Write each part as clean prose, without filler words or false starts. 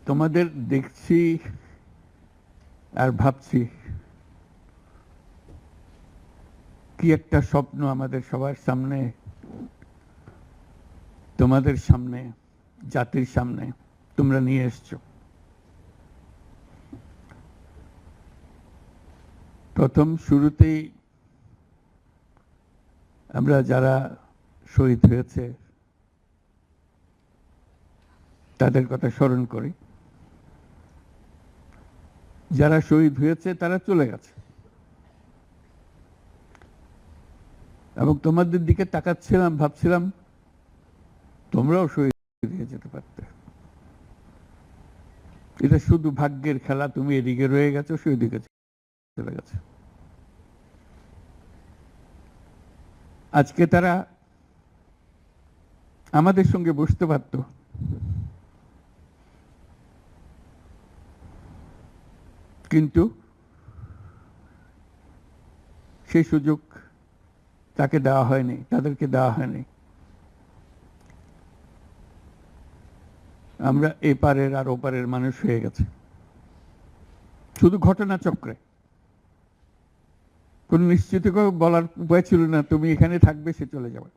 তোমাদের দেখছি আর ভাবছি কি একটা স্বপ্ন আমাদের সবার সামনে, তোমাদের সামনে, জাতির সামনে তোমরা নিয়ে এসছো। প্রথম শুরুতেই আমরা যারা শহীদ হয়েছে তাদের কথা স্মরণ করি। যারা শহীদ হয়েছে তারা চলে গেছে, এবং তোমাদের দিকে তাকাচ্ছিলাম, ভাবছিলাম তোমরাও শহীদ হয়ে যেতে পারতে। এটা শুধু ভাগ্যের খেলা, তুমি এদিকে রয়ে গেছো, শহীদ হয়ে চলে গেছে। আজকে তারা আমাদের সঙ্গে বসতে পারত, কিন্তু সেই সুযোগ তাকে দেওয়া হয়নি, তাদেরকে দেওয়া হয়নি। আমরা এপারের আর ওপারের মানুষ হয়ে গেছে শুধু ঘটনাচক্রে। কোন নিশ্চিত বলার উপায় ছিল না তুমি এখানে থাকবে, সে চলে যাবে।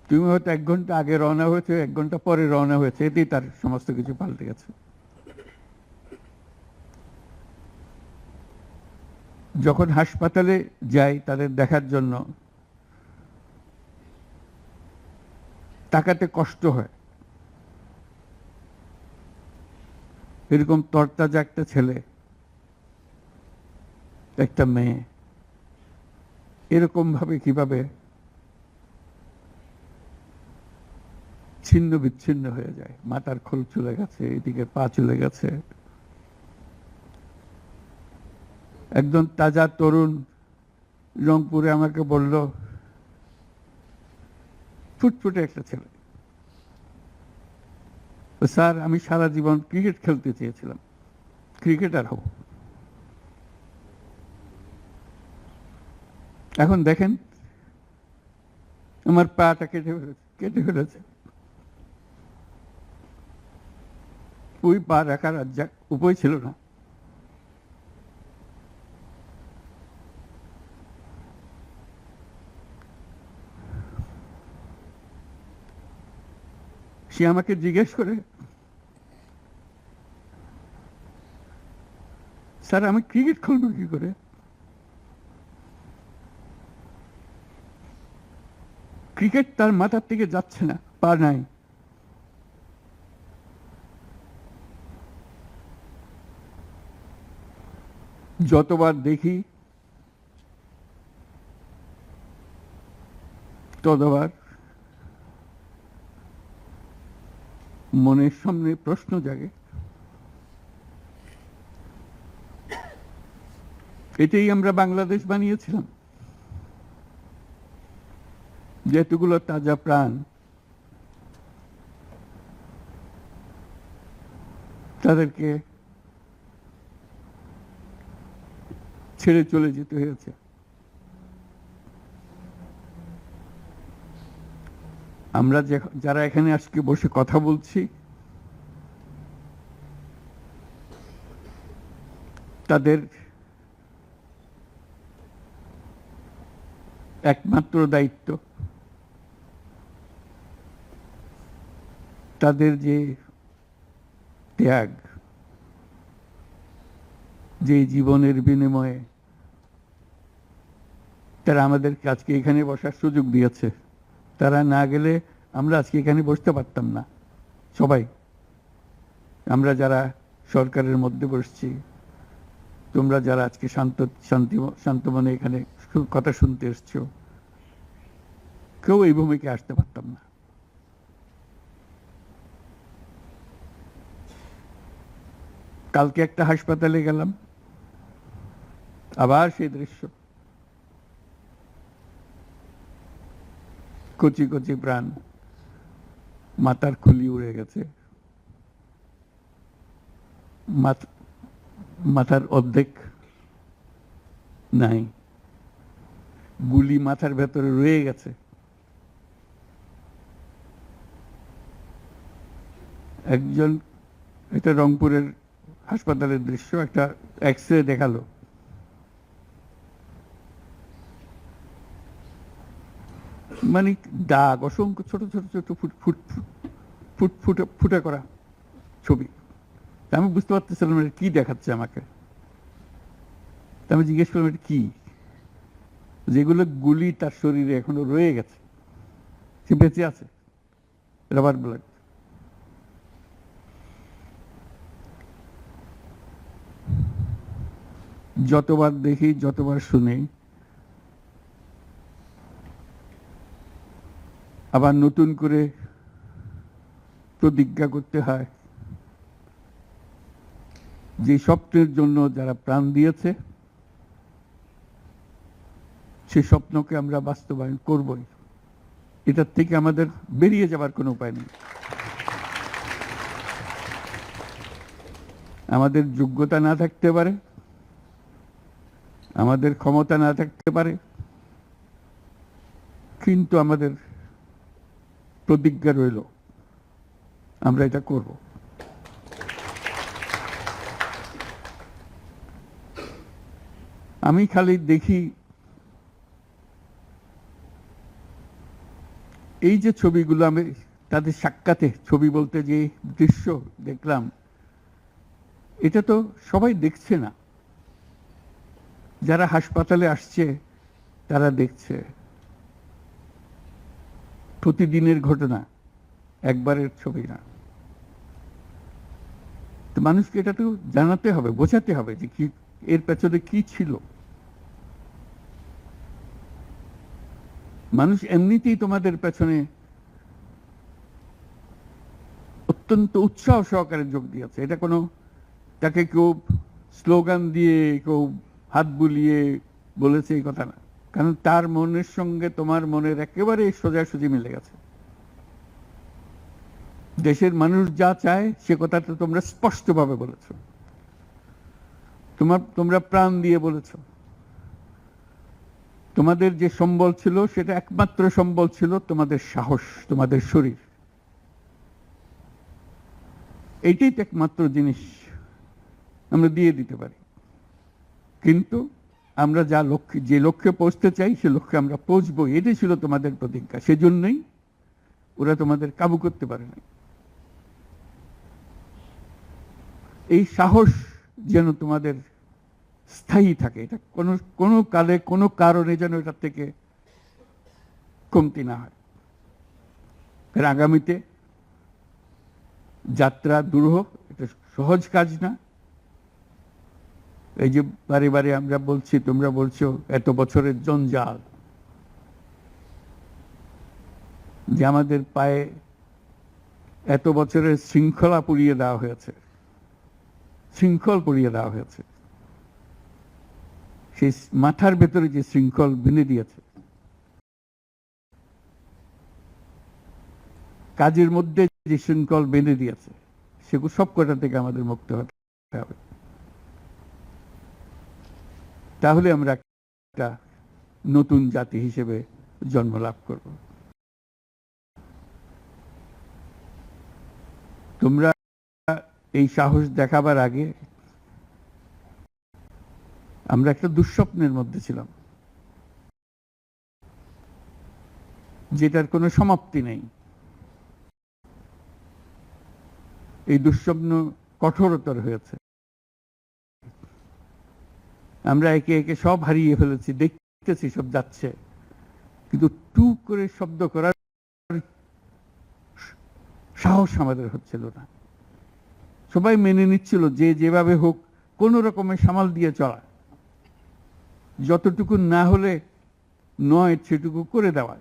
তুমি হয়তো 1 ঘন্টা আগে রওনা হয়েছে, 1 ঘন্টা পরে রওনা হয়েছে, এতেই তার সমস্ত কিছু পাল্টে গেছে। যখন হাসপাতালে যাই তাদের দেখার জন্য, তাকাতে কষ্ট হয়। এরকম তরতাজা একটা ছেলে, একটা মেয়ে এরকম ভাবে কিভাবে ছিন্ন বিচ্ছিন্ন হয়ে যায়। মাথার খোল চলে গেছে, এদিকে পা চলে গেছে। একজন তাজা তরুণ রংপুরে আমাকে বলল, ফুটফুটে একটা ছেলে, স্যার আমি সারা জীবন ক্রিকেট খেলতে চেয়েছিলাম, ক্রিকেটার হব। এখন দেখেন আমার পাটা কেটে ফেলেছে। ওই পা রাখার উপায় ছিল না। সে আমাকে জিজ্ঞেস করে, স্যার আমি ক্রিকেট খেলবো কি করে? ক্রিকেট তার মাথার থেকে যাচ্ছে না, পা নাই। যতবার দেখি ততবার মনের সামনে প্রশ্ন জাগে। এটাই আমরা বাংলাদেশ বানিয়েছিলাম, যেগুলো তাজা প্রাণ তাদেরকে ছেড়ে চলে যেতে হয়েছে। আমরা যারা এখানে আজকে বসে কথা বলছি, তাদের একমাত্র দায়িত্ব তাদের যে ত্যাগ, যে জীবনের বিনিময়ে তারা আমাদেরকে আজকে এখানে বসার সুযোগ দিয়েছে। তারা না গেলে আমরা আজকে এখানে বসতে পারতাম না। সবাই আমরা যারা সরকারের মধ্যে বসছি, তোমরা যারা আজকে শান্ত মনে এখানে কথা শুনতে এসছো, কেউ এই ভূমিকে আসতে পারতাম না। কালকে একটা হাসপাতালে গেলাম, আবার সেই দৃশ্য, কচি কচি প্রাণ, মাথার খুলি উড়ে গেছে, মাথার অর্ধেক নাই, গুলি মাথার ভেতরে রয়ে গেছে। একজন, এটা রংপুরের হাসপাতালের দৃশ্য, একটা এক্স-রে দেখালো, মানে দাগ, অসংখ্য ছোট ছোট ছোট ফুট ফুট ফুট ফুট ফুটে করা ছবি। আমি বুঝতে পারতেছিলাম এটা কি দেখাচ্ছে আমাকে। আমি জিজ্ঞেস করলাম এটা কি? যেগুলো গুলি তার শরীরে এখনো রয়ে গেছে, সে বেঁচে আছে, রাবার ব্লাড। যতবার দেখি, যতবার শুনি, আবার নতুন করে প্রতিজ্ঞা করতে হয় যে স্বপ্নের জন্য যারা প্রাণ দিয়েছে সে স্বপ্নকে আমরা বাস্তবায়ন করবই। এটার থেকে আমাদের বেরিয়ে যাবার কোনো উপায় নেই। আমাদের যোগ্যতা না থাকতে পারে, আমাদের ক্ষমতা না থাকতে পারে, কিন্তু আমাদের প্রতিজ্ঞা রইল আমরা এটা করব। আমি খালি দেখি এই যে ছবিগুলো, আমি তাদের সাক্ষাতে ছবি বলতে যে দৃশ্য দেখলাম, এটা তো সবাই দেখছে না। যারা হাসপাতালে আসছে তারা দেখছে। প্রতিদিনের ঘটনা, একবারের ছবি না। তো মানুষকে এটা তো জানাতে হবে, বোঝাতে হবে যে কি এর পেছনে কি ছিল। মানুষ এমনিতেই তোমাদের পেছনে অত্যন্ত উৎসাহ সহকারে যোগ দিয়েছে। এটা কোনো তাকে কেউ স্লোগান দিয়ে, কেউ হাত বুলিয়ে বলেছে এই কথা না, কারণ তার মনের সঙ্গে তোমার মনের একেবারে সোজাসুজি মিলে গেছে। দেশের মানুষ যা চায় সে কথাটা তোমরা স্পষ্টভাবে বলেছ, তোমরা প্রাণ দিয়ে বলেছ। তোমাদের যে সম্বল ছিল সেটা একমাত্র সম্বল ছিল তোমাদের সাহস, তোমাদের শরীর। এইটাই তো একমাত্র জিনিস আমরা দিয়ে দিতে পারি। কিন্তু আমরা যে লক্ষ্যে পৌঁছতে চাই সে লক্ষ্যে আমরা পৌঁছবো, এটাই ছিল তোমাদের প্রতিজ্ঞা। সেজন্যই ওরা তোমাদের কাবু করতে পারে না। এই সাহস যেন তোমাদের স্থায়ী থাকে, এটা কোনো কালে কোনো কারণে যেন এটার থেকে কমতি না হয়। আগামীতে যাত্রা দুরূহ, এটা সহজ কাজ না। এই যে বারে বারে আমরা বলছি, তোমরা বলছো এত বছরের জঞ্জাল, যে আমাদের পায়ে এত বছরের শৃঙ্খলা পুড়িয়ে দেওয়া হয়েছে, শৃঙ্খল পুড়িয়ে দেওয়া হয়েছে। সেই মাথার ভেতরে যে শৃঙ্খল বেঁধে দিয়েছে, কাজের মধ্যে যে শৃঙ্খল বেঁধে দিয়েছে, সেগুলো সব কটা থেকে আমাদের মুক্ত হতে হবে। তাহলে আমরা একটা নতুন জাতি হিসেবে জন্ম লাভ করব। তোমরা এই সাহস দেখাবার আগে আমরা একটা দুঃস্বপ্নের মধ্যে ছিলাম, যেটার কোনো সমাপ্তি নেই। এই দুঃস্বপ্ন কঠোরতর হয়েছে। আমরা একে একে সব হারিয়ে ফেলেছি, দেখতেছি সব যাচ্ছে, কিন্তু টু করে শব্দ করার সাহস আমাদের হচ্ছিল না। সবাই মেনে নিচ্ছিল যে যেভাবে হোক কোনো রকমের সামাল দিয়ে চলা, যতটুকু না হলে নয় সেটুকু করে দেওয়া,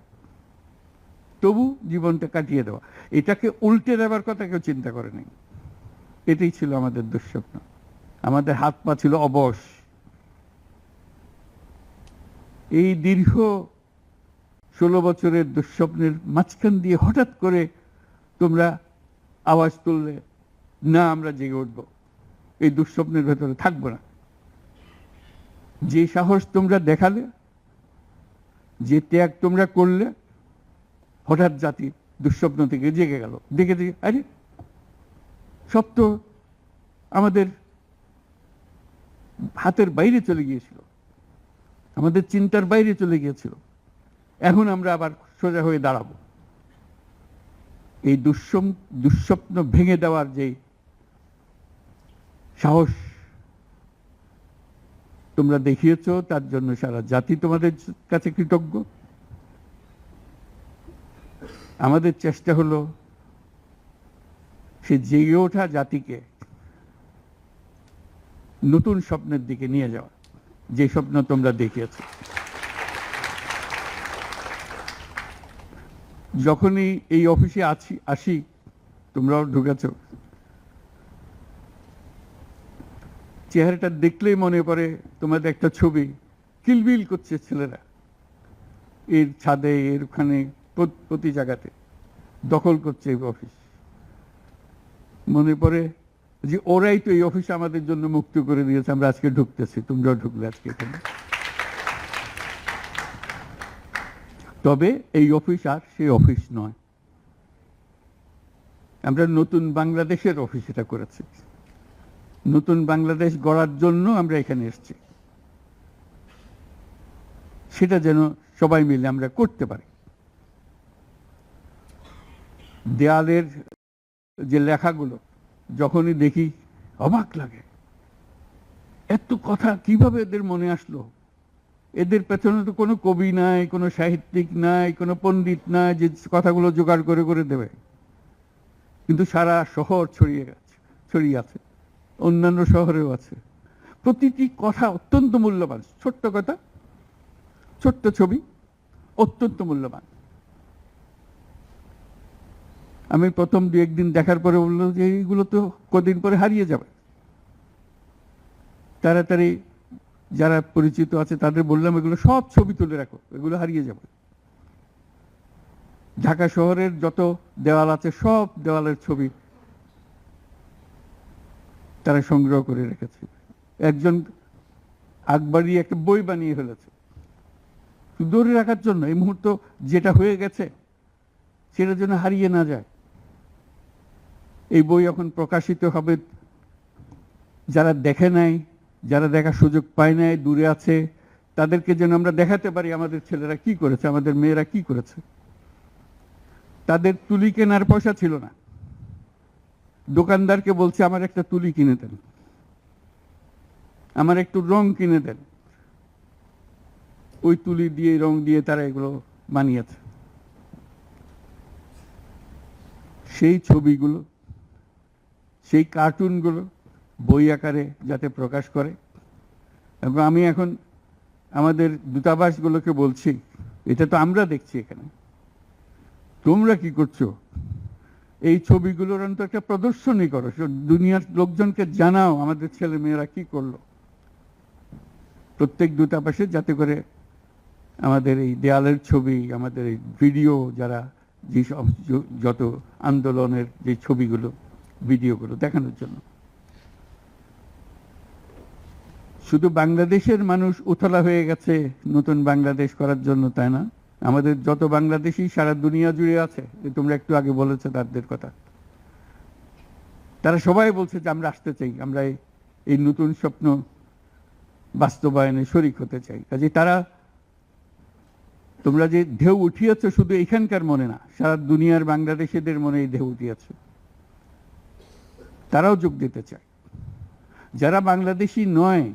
তবু জীবনটা কাটিয়ে দেওয়া। এটাকে উল্টে দেওয়ার কথা কেউ চিন্তা করে নাই। এটাই ছিল আমাদের দুঃস্বপ্ন। আমাদের হাত পা ছিল অবশ। এই দীর্ঘ 16 বছরের দুঃস্বপ্নের মাঝখান দিয়ে হঠাৎ করে তোমরা আওয়াজ তুললে, না আমরা জেগে উঠবো, এই দুঃস্বপ্নের ভেতরে থাকবো না। যে সাহস তোমরা দেখালে, যে ত্যাগ তোমরা করলে, হঠাৎ জাতি দুঃস্বপ্ন থেকে জেগে গেল। দেখে আরে সব তো আমাদের হাতের বাইরে চলে গিয়েছিল, আমাদের চিন্তার বাইরে চলে গিয়েছিল। এখন আমরা আবার সোজা হয়ে দাঁড়াবো। এই দুঃস্বপ্ন ভেঙে দেওয়ার যে সাহস তোমরা দেখিয়েছো, তার জন্য সারা জাতি তোমাদের কাছে কৃতজ্ঞ। আমাদের চেষ্টা হলো সে জেগে ওঠা জাতিকে নতুন স্বপ্নের দিকে নিয়ে যাওয়া, যে স্বপ্ন তোমরা দেখিয়েছো। যখনই এই অফিসে আসি, তোমরাও ঢুকেছ, চেহারাটা দেখলেই মনে পড়ে তোমাদের একটা ছবি, কিলবিল করছে ছেলেরা এর ছাদে, এর ওখানে, প্রতি জায়গাতে দখল করছে এই অফিস। মনে পড়ে যে ওরাই তো এই অফিস আমাদের জন্য মুক্ত করে দিয়েছে, আমরা আজকে ঢুকতেছি, তোমরাও ঢুকলে আজকে এখানে। তবে এই অফিস আর সেই অফিস নয়, আমরা নতুন বাংলাদেশের অফিস এটা করেছি। নতুন বাংলাদেশ গড়ার জন্য আমরা এখানে এসেছি, সেটা যেন সবাই মিলে আমরা করতে পারি। দেয়ালের যে লেখাগুলো যখনই দেখি অবাক লাগে, এত কথা কিভাবে এদের মনে আসলো। এদের পেছনে তো কোনো কবি নাই, কোনো সাহিত্যিক নাই, কোনো পণ্ডিত নাই যে কথাগুলো জোগাড় করে করে দেবে, কিন্তু সারা শহর ছড়িয়ে আছে, অন্যান্য শহরেও আছে। প্রতিটি কথা অত্যন্ত মূল্যবান, ছোট্ট কথা, ছোট্ট ছবি, অত্যন্ত মূল্যবান। আমি প্রথম দু একদিন দেখার পরে বললো যে এইগুলো তো কদিন পরে হারিয়ে যাবে। তাড়াতাড়ি যারা পরিচিত আছে তাদের বললাম এগুলো সব ছবি তুলে রাখো, এগুলো হারিয়ে যাবে। ঢাকা শহরের যত দেওয়াল আছে সব দেওয়ালের ছবি তারা সংগ্রহ করে রেখেছে। একজন আকবরী একটা বই বানিয়ে ফেলেছে ধরে রাখার জন্য, এই মুহূর্ত যেটা হয়ে গেছে সেটা যেন হারিয়ে না যায়। এই বই এখন প্রকাশিত হবে, যারা দেখে নাই, যারা দেখার সুযোগ পায় নাই, দূরে আছে, তাদেরকে যেন আমরা দেখাতে পারি আমাদের ছেলেরা কি করেছে, আমাদের মেয়েরা কি করেছে। তাদের তুলি কেনার পয়সা ছিল না, দোকানদারকে বলছে আমার একটা তুলি কিনে দেন, আমার একটু রং কিনে দেন। ওই তুলি দিয়ে, রং দিয়ে তারা এগুলো বানিয়েছে। সেই ছবিগুলো, সেই কার্টুনগুলো বই আকারে যাতে প্রকাশ করে। এবং আমি এখন আমাদের দূতাবাসগুলোকে বলছি, এটা তো আমরা দেখছি এখানে, তোমরা কি করছো, এই ছবিগুলোর অন্তত একটা প্রদর্শনী করো, দুনিয়ার লোকজনকে জানাও আমাদের ছেলে মেয়েরা কি করলো প্রত্যেক দূতাবাসে, যাতে করে আমাদের এই দেয়ালের ছবি, আমাদের এই ভিডিও, যারা যে যত আন্দোলনের যে ছবিগুলো, ভিডিওগুলো দেখানোর জন্য। শুধু বাংলাদেশের মানুষ উতলা হয়ে গেছে নতুন বাংলাদেশ করার জন্য, তাই না? আমাদের যত বাংলাদেশি সারা দুনিয়া জুড়ে আছে, তোমরা একটু আগে বলেছো তাদের কথা, তারা সবাই বলছে যে আমরা আসতে চাই, আমরা এই নতুন স্বপ্ন বাস্তবায়নে শরিক হতে চাই। কাজে তারা, তোমরা যে ঢেউ উঠিয়েছ শুধু এখানকার মনে না, সারা দুনিয়ার বাংলাদেশিদের মনে এই ঢেউ উঠিয়েছে, তারাও যোগ দিতে চায়। যারা বাংলাদেশি নয়